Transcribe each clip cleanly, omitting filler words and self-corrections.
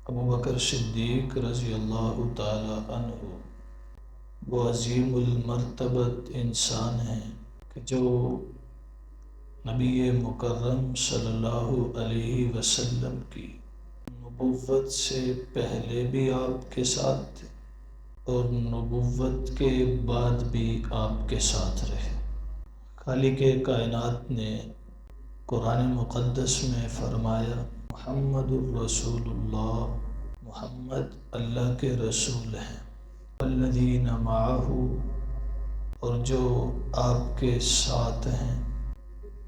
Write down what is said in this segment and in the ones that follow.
ابو بکر صدیق رضی اللہ تعالی عنہ وہ عظیم المرتبت انسان ہیں کہ جو نبی مکرم صلی اللہ علیہ وسلم کی نبوت سے پہلے بھی آپ کے ساتھ تھے اور نبوت کے بعد بھی آپ کے ساتھ رہے۔ خالق کائنات نے قرآن مقدس میں فرمایا محمد الرسول اللہ، محمد اللہ کے رسول ہیں، والذین معہ، اور جو آپ کے ساتھ ہیں۔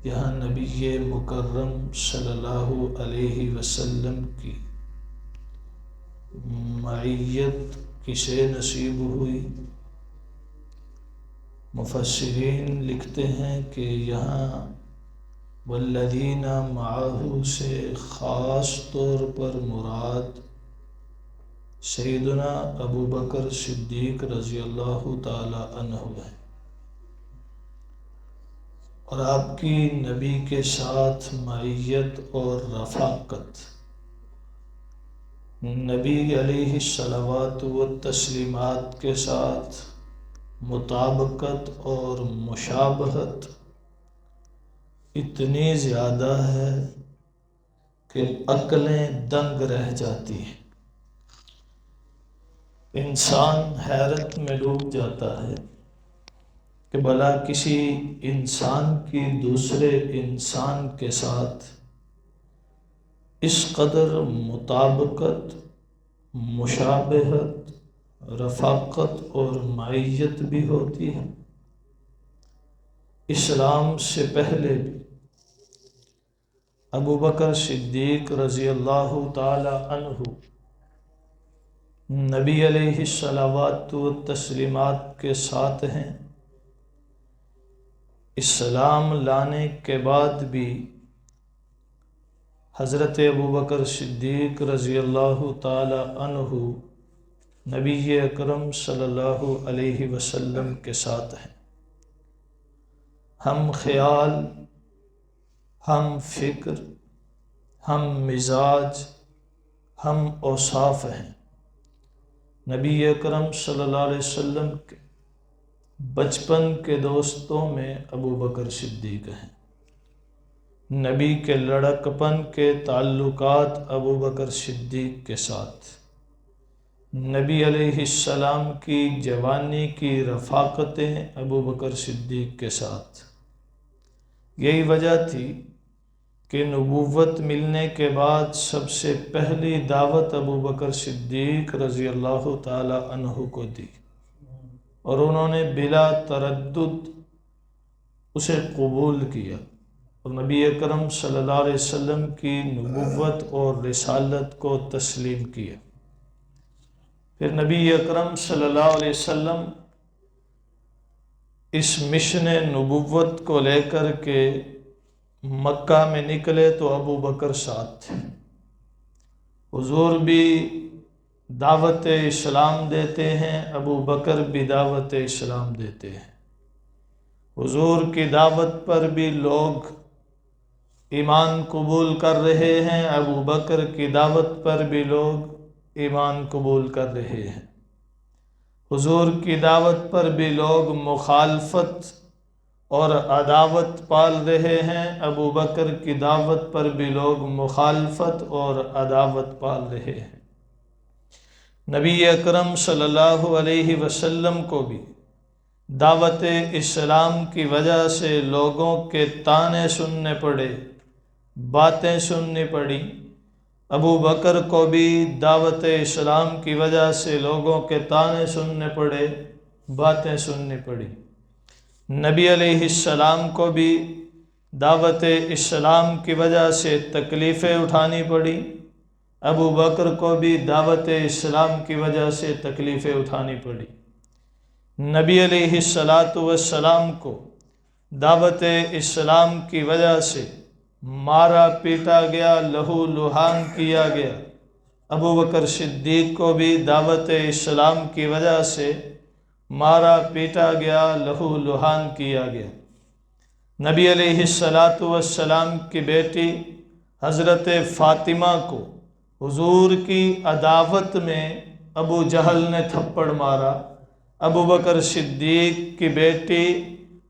یہاں نبی مکرم صلی اللہ علیہ وسلم کی معیت کسے نصیب ہوئی؟ مفسرین لکھتے ہیں کہ یہاں والذین معہ سے خاص طور پر مراد سیدنا ابو بکر صدیق رضی اللہ تعالی عنہ ہے، اور آپ کی نبی کے ساتھ معیت اور رفاقت، نبی علیہ الصلوات والتسلیمات کے ساتھ مطابقت اور مشابہت اتنی زیادہ ہے کہ عقلیں دنگ رہ جاتی ہیں۔ انسان حیرت میں ڈوب جاتا ہے کہ بھلا کسی انسان کی دوسرے انسان کے ساتھ اس قدر مطابقت، مشابہت، رفاقت اور معیت بھی ہوتی ہے۔ اسلام سے پہلے بھی ابو بکر صدیق رضی اللہ تعالی عنہ نبی علیہ الصلوات والتسلیمات کے ساتھ ہیں۔ اسلام لانے کے بعد بھی حضرت ابو بکر صدیق رضی اللہ تعالی عنہ نبی اکرم صلی اللہ علیہ وسلم کے ساتھ ہیں۔ ہم خیال، ہم فکر، ہم مزاج، ہم اوصاف ہیں۔ نبی اکرم صلی اللہ علیہ وسلم کے بچپن کے دوستوں میں ابو بکر صدیق ہیں۔ نبی کے لڑکپن کے تعلقات ابو بکر صدیق کے ساتھ، نبی علیہ السلام کی جوانی کی رفاقتیں ابو بکر صدیق کے ساتھ۔ یہی وجہ تھی کہ نبوت ملنے کے بعد سب سے پہلی دعوت ابو بکر صدیق رضی اللہ تعالی عنہ کو دی، اور انہوں نے بلا تردد اسے قبول کیا اور نبی اکرم صلی اللہ علیہ وسلم کی نبوت اور رسالت کو تسلیم کیا۔ پھر نبی اکرم صلی اللہ علیہ وسلم اس مشن نبوت کو لے کر کے مکہ میں نکلے تو ابو بکر ساتھ تھے۔ حضور بھی دعوت اسلام دیتے ہیں، ابو بکر بھی دعوت اسلام دیتے ہیں۔ حضور کی دعوت پر بھی لوگ ایمان قبول کر رہے ہیں، ابو بکر کی دعوت پر بھی لوگ ایمان قبول کر رہے ہیں۔ حضور کی دعوت پر بھی لوگ مخالفت اور عداوت پال رہے ہیں، ابو بکر کی دعوت پر بھی لوگ مخالفت اور عداوت پال رہے ہیں۔ نبی اکرم صلی اللہ علیہ وسلم کو بھی دعوت اسلام کی وجہ سے لوگوں کے طعنے سننے پڑے، باتیں سننی پڑی۔ ابو بکر کو بھی دعوت اسلام کی وجہ سے لوگوں کے طعنے سننے پڑے، باتیں سننی پڑی۔ نبی علیہ السلام کو بھی دعوت اسلام کی وجہ سے تکلیفیں اٹھانی پڑی، ابو بکر کو بھی دعوت اسلام کی وجہ سے تکلیفیں اٹھانی پڑی۔ نبی علیہ السلام کو دعوت اسلام کی وجہ سے مارا پیٹا گیا، لہو لہان کیا گیا، ابو بکر صدیق کو بھی دعوت اسلام کی وجہ سے مارا پیٹا گیا، لہو لہان کیا گیا۔ نبی علیہ السلام کی بیٹی حضرت فاطمہ کو حضور کی عداوت میں ابو جہل نے تھپڑ مارا، ابو بکر صدیق کی بیٹی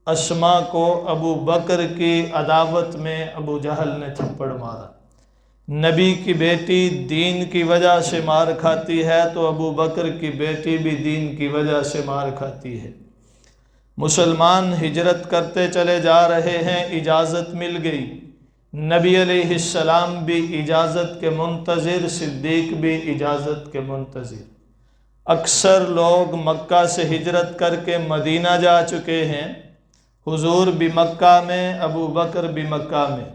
اسما کو ابو بکر کی عداوت میں ابو جہل نے تھپڑ مارا۔ نبی کی بیٹی دین کی وجہ سے مار کھاتی ہے تو ابو بکر کی بیٹی بھی دین کی وجہ سے مار کھاتی ہے۔ مسلمان ہجرت کرتے چلے جا رہے ہیں، اجازت مل گئی، نبی علیہ السلام بھی اجازت کے منتظر، صدیق بھی اجازت کے منتظر۔ اکثر لوگ مکہ سے ہجرت کر کے مدینہ جا چکے ہیں، حضور بھی مکہ میں، ابو بکر بھی مکہ میں۔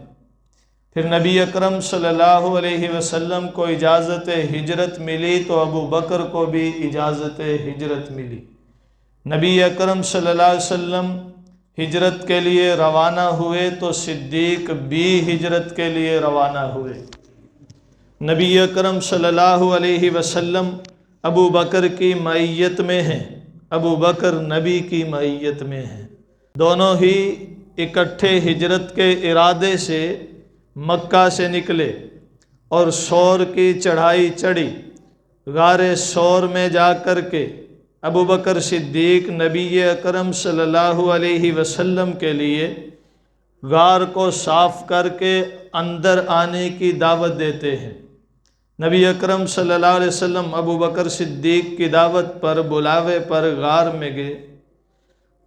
پھر نبی اکرم صلی اللہ علیہ وسلم کو اجازت ہجرت ملی تو ابو بکر کو بھی اجازت ہجرت ملی۔ نبی اکرم صلی اللہ علیہ وسلم ہجرت کے لیے روانہ ہوئے تو صدیق بھی ہجرت کے لیے روانہ ہوئے۔ نبی اکرم صلی اللہ علیہ وسلم ابو بکر کی معیت میں ہیں، ابو بکر نبی کی معیت میں ہیں۔ دونوں ہی اکٹھے ہجرت کے ارادے سے مکہ سے نکلے اور سور کی چڑھائی چڑھی۔ غار سور میں جا کر کے ابو بکر صدیق نبی اکرم صلی اللہ علیہ وسلم کے لیے غار کو صاف کر کے اندر آنے کی دعوت دیتے ہیں۔ نبی اکرم صلی اللہ علیہ وسلم ابو بکر صدیق کی دعوت پر، بلاوے پر غار میں گئے۔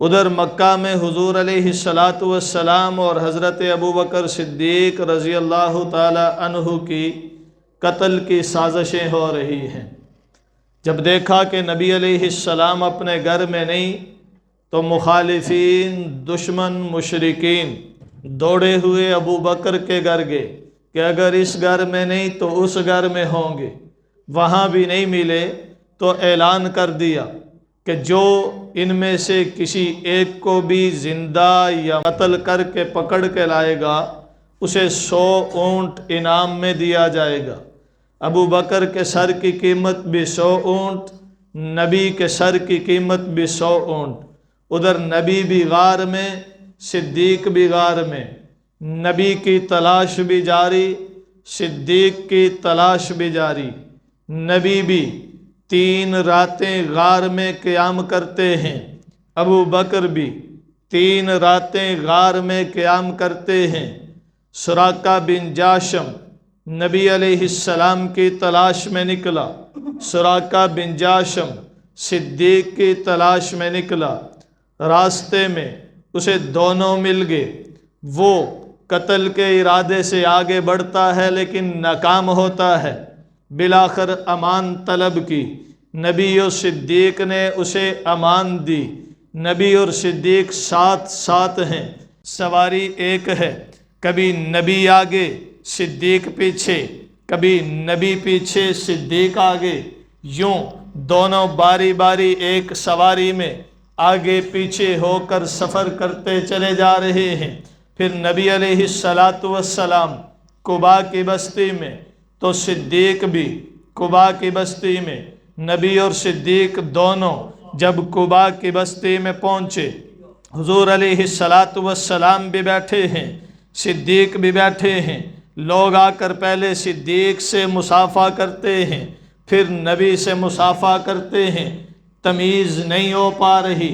ادھر مکہ میں حضور علیہ السلام اور حضرت ابو بکر صدیق رضی اللہ تعالی عنہ کی قتل کی سازشیں ہو رہی ہیں۔ جب دیکھا کہ نبی علیہ السلام اپنے گھر میں نہیں تو مخالفین، دشمن، مشرکین دوڑے ہوئے ابو بکر کے گھر گئے کہ اگر اس گھر میں نہیں تو اس گھر میں ہوں گے۔ وہاں بھی نہیں ملے تو اعلان کر دیا کہ جو ان میں سے کسی ایک کو بھی زندہ یا قتل کر کے پکڑ کے لائے گا اسے 100 اونٹ انعام میں دیا جائے گا۔ ابو بکر کے سر کی قیمت بھی 100 اونٹ، نبی کے سر کی قیمت بھی 100 اونٹ۔ ادھر نبی بھی غار میں، صدیق بھی غار میں، نبی کی تلاش بھی جاری، صدیق کی تلاش بھی جاری۔ نبی بھی 3 راتیں غار میں قیام کرتے ہیں، ابو بکر بھی 3 راتیں غار میں قیام کرتے ہیں۔ سراقہ بن جاشم نبی علیہ السلام کی تلاش میں نکلا، سراقہ بن جاشم صدیق کی تلاش میں نکلا۔ راستے میں اسے دونوں مل گئے۔ وہ قتل کے ارادے سے آگے بڑھتا ہے لیکن ناکام ہوتا ہے۔ بالآخر امان طلب کی، نبی اور صدیق نے اسے امان دی۔ نبی اور صدیق ساتھ ساتھ ہیں، سواری ایک ہے، کبھی نبی آگے صدیق پیچھے، کبھی نبی پیچھے صدیق آگے، یوں دونوں باری باری ایک سواری میں آگے پیچھے ہو کر سفر کرتے چلے جا رہے ہیں۔ پھر نبی علیہ السلام قباء کی بستی میں تو صدیق بھی قباء کی بستی میں۔ نبی اور صدیق دونوں جب قباء کی بستی میں پہنچے، حضور علیہ السلام بھی بیٹھے ہیں، صدیق بھی بیٹھے ہیں۔ لوگ آ کر پہلے صدیق سے مصافحہ کرتے ہیں، پھر نبی سے مصافحہ کرتے ہیں۔ تمیز نہیں ہو پا رہی،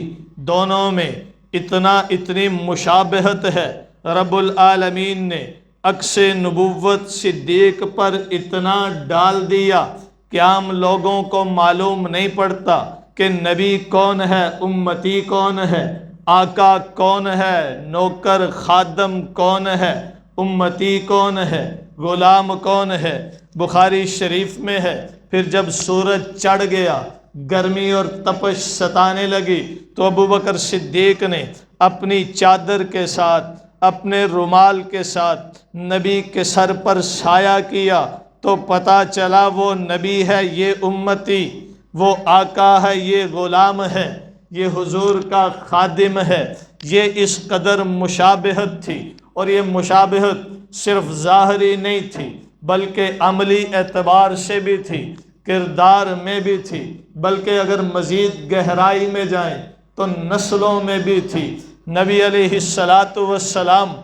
دونوں میں اتنی مشابہت ہے۔ رب العالمین نے عکس نبوت صدیق پر اتنا ڈال دیا کہ عام لوگوں کو معلوم نہیں پڑتا کہ نبی کون ہے، امتی کون ہے، آقا کون ہے، نوکر خادم کون ہے، امتی کون ہے، غلام کون ہے۔ بخاری شریف میں ہے، پھر جب سورج چڑھ گیا، گرمی اور تپش ستانے لگی تو ابو بکر صدیق نے اپنی چادر کے ساتھ، اپنے رومال کے ساتھ نبی کے سر پر سایہ کیا تو پتہ چلا وہ نبی ہے، یہ امتی، وہ آقا ہے، یہ غلام ہے، یہ حضور کا خادم ہے۔ یہ اس قدر مشابہت تھی، اور یہ مشابہت صرف ظاہری نہیں تھی بلکہ عملی اعتبار سے بھی تھی، کردار میں بھی تھی، بلکہ اگر مزید گہرائی میں جائیں تو نسلوں میں بھی تھی۔ نبی علیہ السلام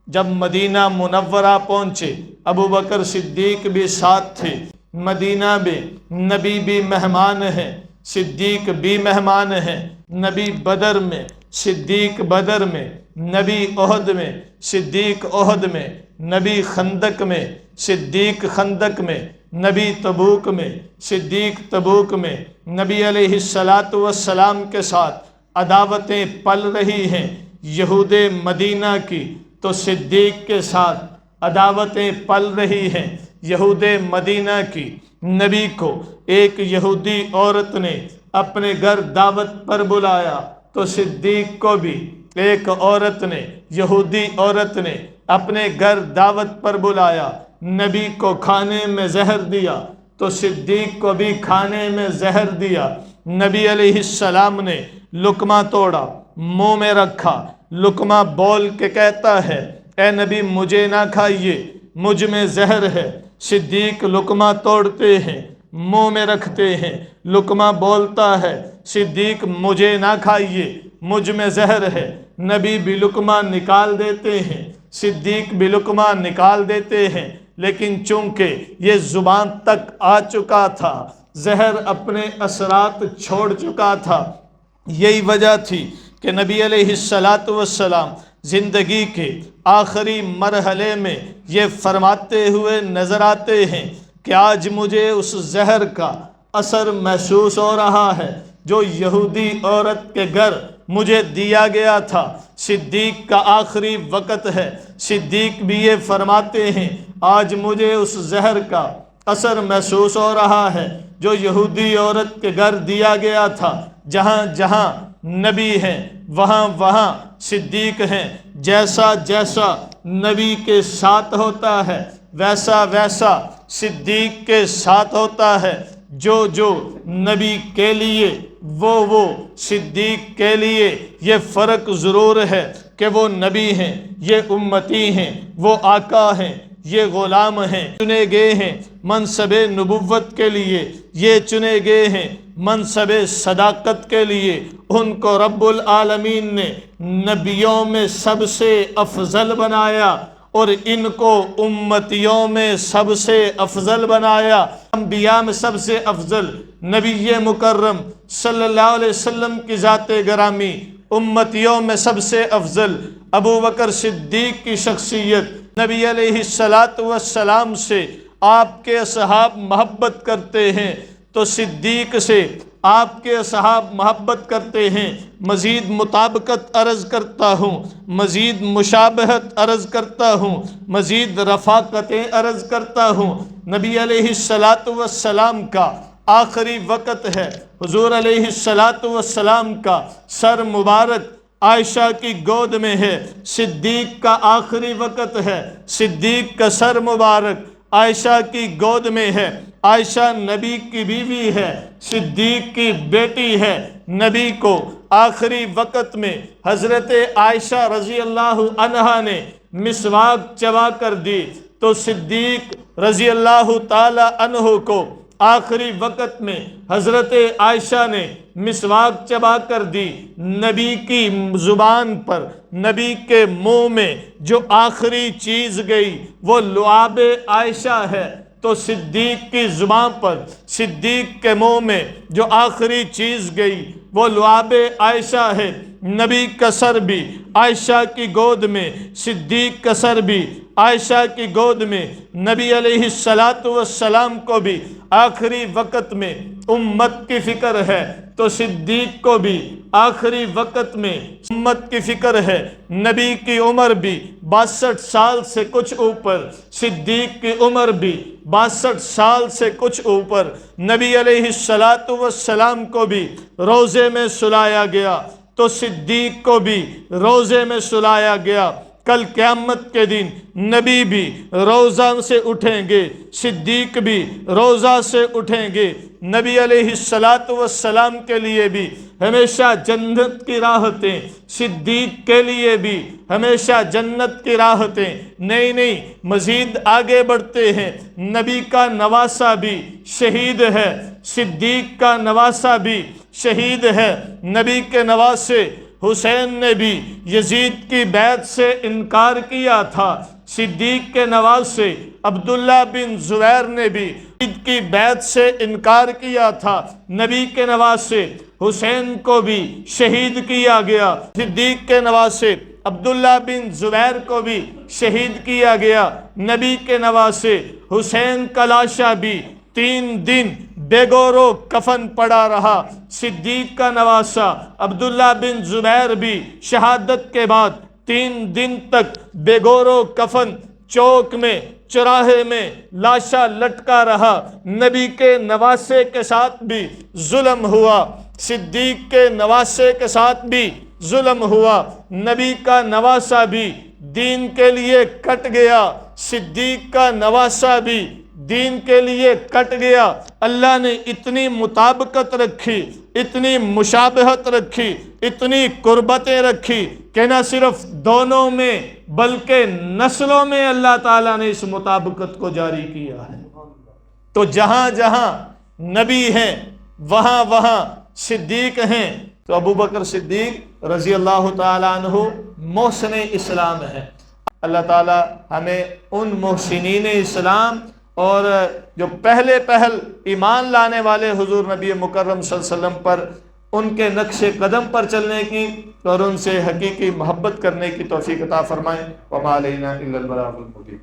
جب مدینہ منورہ پہنچے، ابو بکر صدیق بھی ساتھ تھے، مدینہ میں نبی بھی مہمان ہیں، صدیق بھی مہمان ہیں، نبی بدر میں، صدیق بدر میں، نبی احد میں، صدیق احد میں، نبی خندق میں، صدیق خندق میں، نبی تبوک میں، صدیق تبوک میں، نبی علیہ السلام کے ساتھ عداوتیں پل رہی ہیں یہود مدینہ کی، تو صدیق کے ساتھ عداوتیں پل رہی ہیں یہود مدینہ کی۔ نبی کو ایک یہودی عورت نے اپنے گھر دعوت پر بلایا تو صدیق کو بھی ایک عورت نے، یہودی عورت نے اپنے گھر دعوت پر بلایا، نبی کو کھانے میں زہر دیا تو صدیق کو بھی کھانے میں زہر دیا۔ نبی علیہ السلام نے لقمہ توڑا، منہ میں رکھا، لقمہ بول کے کہتا ہے اے نبی مجھے نہ کھائیے، مجھ میں زہر ہے۔ صدیق لقمہ توڑتے ہیں، منہ میں رکھتے ہیں، لقمہ بولتا ہے صدیق مجھے نہ کھائیے، مجھ میں زہر ہے۔ نبی بھی لقمہ نکال دیتے ہیں، صدیق بھی لقمہ نکال دیتے ہیں، لیکن چونکہ یہ زبان تک آ چکا تھا، زہر اپنے اثرات چھوڑ چکا تھا، یہی وجہ تھی کہ نبی علیہ السلام زندگی کے آخری مرحلے میں یہ فرماتے ہوئے نظر آتے ہیں کہ آج مجھے اس زہر کا اثر محسوس ہو رہا ہے جو یہودی عورت کے گھر مجھے دیا گیا تھا۔ صدیق کا آخری وقت ہے، صدیق بھی یہ فرماتے ہیں آج مجھے اس زہر کا اثر محسوس ہو رہا ہے جو یہودی عورت کے گھر دیا گیا تھا۔ جہاں جہاں نبی ہیں وہاں وہاں صدیق ہیں، جیسا جیسا نبی کے ساتھ ہوتا ہے ویسا ویسا صدیق کے ساتھ ہوتا ہے، جو جو نبی کے لیے وہ صدیق کے لیے۔ یہ فرق ضرور ہے کہ وہ نبی ہیں، یہ امتی ہیں، وہ آقا ہیں، یہ غلام ہیں، چنے گئے ہیں منصب نبوت کے لیے، یہ چنے گئے ہیں منصب صداقت کے لیے۔ ان کو رب العالمین نے نبیوں میں سب سے افضل بنایا اور ان کو امتیوں میں سب سے افضل بنایا۔ انبیاء میں سب سے افضل نبی مکرم صلی اللہ علیہ وسلم کی ذات گرامی، امتیوں میں سب سے افضل ابو بکر صدیق کی شخصیت۔ نبی علیہ السلام سے آپ کے اصحاب محبت کرتے ہیں تو صدیق سے آپ کے اصحاب محبت کرتے ہیں۔ مزید مطابقت عرض کرتا ہوں، مزید مشابہت عرض کرتا ہوں، مزید رفاقتیں عرض کرتا ہوں۔ نبی علیہ السلام کا آخری وقت ہے، حضور علیہ السلام کا سر مبارک عائشہ کی گود میں ہے۔ صدیق کا آخری وقت ہے، صدیق کا سر مبارک عائشہ کی گود میں ہے۔ عائشہ نبی کی بیوی ہے، صدیق کی بیٹی ہے۔ نبی کو آخری وقت میں حضرت عائشہ رضی اللہ عنہا نے مسواک چبا کر دی تو صدیق رضی اللہ تعالی عنہ کو آخری وقت میں حضرت عائشہ نے مسواک چبا کر دی۔ نبی کی زبان پر، نبی کے منہ میں جو آخری چیز گئی وہ لعاب عائشہ ہے، تو صدیق کی زبان پر، صدیق کے منہ میں جو آخری چیز گئی وہ لعاب عائشہ ہے۔ نبی کا سر بھی عائشہ کی گود میں، صدیق کا سر بھی عائشہ کی گود میں۔ نبی علیہ السلام کو بھی آخری وقت میں امت کی فکر ہے تو صدیق کو بھی آخری وقت میں امت کی فکر ہے۔ نبی کی عمر بھی 62 سال سے کچھ اوپر، صدیق کی عمر بھی 62 سال سے کچھ اوپر۔ نبی علیہ السلام کو بھی روضے میں سلایا گیا تو صدیق کو بھی روضے میں سلایا گیا۔ کل قیامت کے دن نبی بھی روضہ سے اٹھیں گے، صدیق بھی روضہ سے اٹھیں گے۔ نبی علیہ السلام کے لیے بھی ہمیشہ جنت کی راحتیں، صدیق کے لیے بھی ہمیشہ جنت کی راحتیں۔ نہیں مزید آگے بڑھتے ہیں، نبی کا نواسہ بھی شہید ہے، صدیق کا نواسہ بھی شہید ہے۔ نبی کے نواسے حسین نے بھی یزید کی بیعت سے انکار کیا تھا، صدیق کے نواسے عبداللہ بن زبیر نے بھی یزید کی بیعت سے انکار کیا تھا، نبی کے نواسے حسین کو بھی شہید کیا گیا، صدیق کے نواسے عبداللہ بن زبیر کو بھی شہید کیا گیا، نبی کے نواسے حسین کا لاشا بھی 3 دن بے گورو کفن پڑا رہا، صدیق کا نواسا عبداللہ بن زبیر بھی شہادت کے بعد 3 دن تک بے گورو کفن چوک میں چوراہے میں لاشا لٹکا رہا، نبی کے نواسے کے ساتھ بھی ظلم ہوا، صدیق کے نواسے کے ساتھ بھی ظلم ہوا، نبی کا نواسا بھی دین کے لیے کٹ گیا، صدیق کا نواسا بھی دین کے لیے کٹ گیا۔ اللہ نے اتنی مطابقت رکھی، اتنی مشابہت رکھی، اتنی قربتیں رکھی کہ نہ صرف دونوں میں بلکہ نسلوں میں اللہ تعالیٰ نے اس مطابقت کو جاری کیا ہے۔ تو جہاں جہاں نبی ہیں وہاں وہاں صدیق ہیں، تو ابو بکر صدیق رضی اللہ تعالیٰ عنہ محسن اسلام ہے۔ اللہ تعالیٰ ہمیں ان محسنین اسلام اور جو پہلے پہل ایمان لانے والے حضور نبی مکرم صلی اللہ علیہ وسلم پر، ان کے نقش قدم پر چلنے کی اور ان سے حقیقی محبت کرنے کی توفیق عطا فرمائیں۔ وما علینا الا البلاغ المبین۔